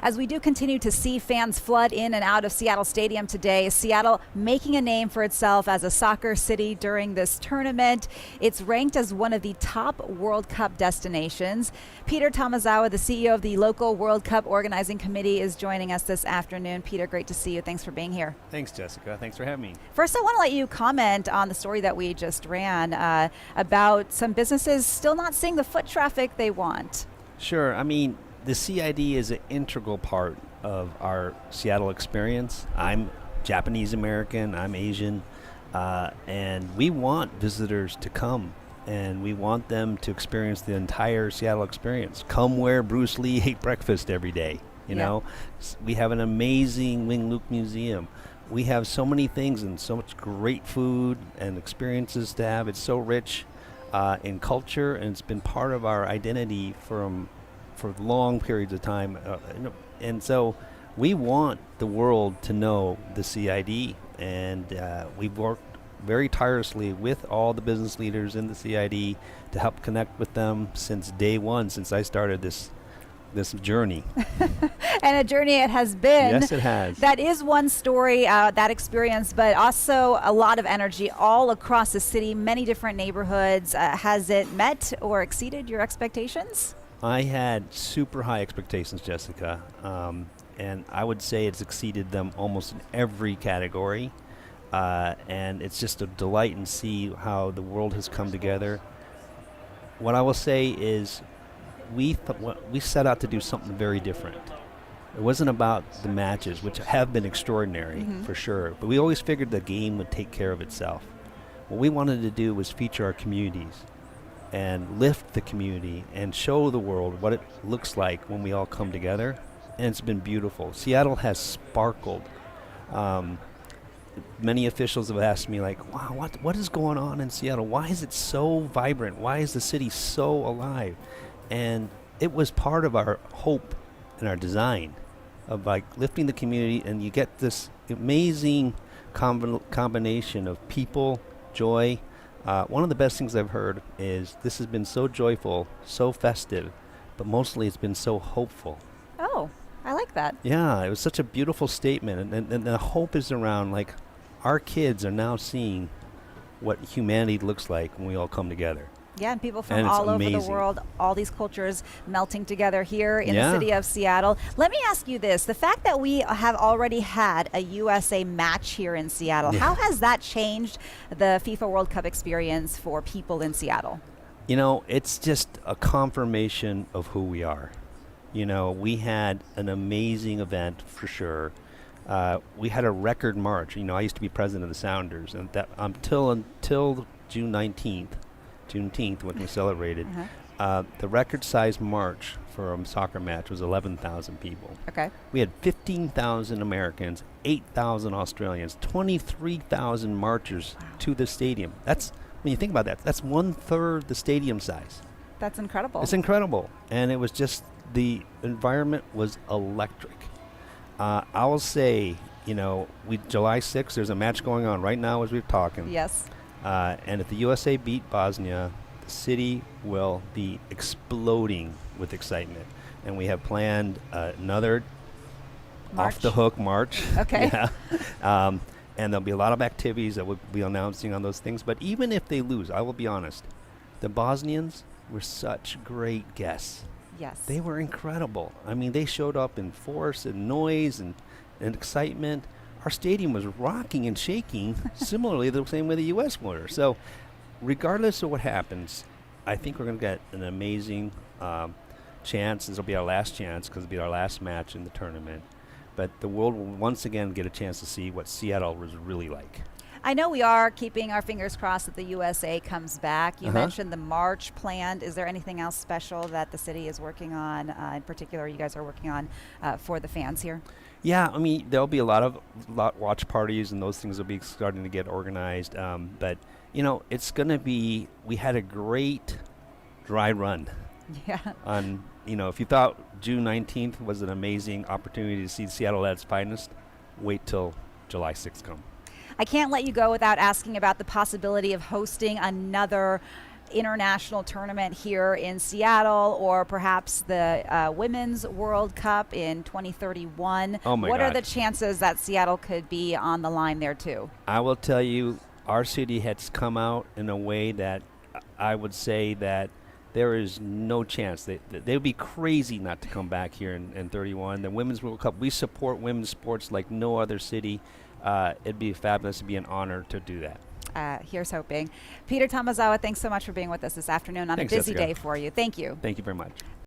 As we do continue to see fans flood in and out of Seattle Stadium today, Seattle making a name for itself as a soccer city during this tournament. It's ranked as one of the top World Cup destinations. Peter Tomozawa, the CEO of the local World Cup organizing committee, is joining us this afternoon. Peter, great to see you. Thanks for being here. Thanks, Jessica. Thanks for having me. First, I want to let you comment on the story that we just ran about some businesses still not seeing the foot traffic they want. Sure. I mean, the CID is an integral part of our Seattle experience. I'm Japanese American, I'm Asian, and we want visitors to come, and we want them to experience the entire Seattle experience. Come where Bruce Lee ate breakfast every day, you know? We have an amazing Wing Luke Museum. We have so many things and so much great food and experiences to have. It's so rich in culture, and it's been part of our identity for long periods of time. And so we want the world to know the CID, and we've worked very tirelessly with all the business leaders in the CID to help connect with them since day one, since I started this journey. And a journey it has been. Yes, it has. That is one story, that experience, but also a lot of energy all across the city, many different neighborhoods. Has it met or exceeded your expectations? I had super high expectations, Jessica, and I would say it's exceeded them almost in every category. And it's just a delight and see how the world has come together. What I will say is we set out to do something very different. It wasn't about the matches, which have been extraordinary for sure, but we always figured the game would take care of itself. What we wanted to do was feature our communities and lift the community and show the world what it looks like when we all come together. And it's been beautiful. Seattle has sparkled. Many officials have asked me, like, wow, what is going on in Seattle? Why is it so vibrant? Why is the city so alive? And it was part of our hope and our design of like lifting the community, and you get this amazing combination of people, joy. One of the best things I've heard is this has been so joyful, so festive, but mostly it's been so hopeful. Oh, I like that. Yeah, it was such a beautiful statement, and the hope is around, like, our kids are now seeing what humanity looks like when we all come together. Yeah, and people from And it's all over the amazing. world, all these cultures melting together here in the city of Seattle. Let me ask you this. The fact that we have already had a USA match here in Seattle, how has that changed the FIFA World Cup experience for people in Seattle? You know, it's just a confirmation of who we are. You know, we had an amazing event for sure. We had a record March. You know, I used to be president of the Sounders, and that until June 19th, when we celebrated, the record-sized march for a soccer match was 11,000 people. Okay. We had 15,000 Americans, 8,000 Australians, 23,000 marchers to the stadium. That's, when you think about that, that's 1/3 the stadium size. That's incredible. It's incredible. And it was just, the environment was electric. I will say, you know, July 6th, there's a match going on right now as we're talking. Yes. And if the USA beat Bosnia, the city will be exploding with excitement. And we have planned another off-the-hook march. Okay. Yeah. And there'll be a lot of activities that we'll be announcing on those things. But even if they lose, I will be honest, the Bosnians were such great guests. Yes. They were incredible. I mean, they showed up in force and noise and excitement. Our stadium was rocking and shaking, similarly the same way the U.S. were. So regardless of what happens, I think we're going to get an amazing chance. This will be our last chance because it'll be our last match in the tournament. But the world will once again get a chance to see what Seattle was really like. I know we are keeping our fingers crossed that the USA comes back. You mentioned the march planned. Is there anything else special that the city is working on, in particular you guys are working on for the fans here? Yeah, I mean, there'll be a lot of watch parties, and those things will be starting to get organized. But, you know, it's going to be, we had a great dry run. Yeah. On, you know, if you thought June 19th was an amazing opportunity to see Seattle at its finest, wait till July 6th comes. I can't let you go without asking about the possibility of hosting another international tournament here in Seattle, or perhaps the Women's World Cup in 2031. Oh my what are God. the chances that Seattle could be on the line there too? I will tell you, our city has come out in a way that I would say that there is no chance. They would be crazy not to come back here in 31. The Women's World Cup, we support women's sports like no other city. It'd be fabulous. It'd be an honor to do that. Here's hoping. Peter Tomozawa, thanks so much for being with us this afternoon on Thanks, a busy Jessica. day for you. Thank you. Thank you very much.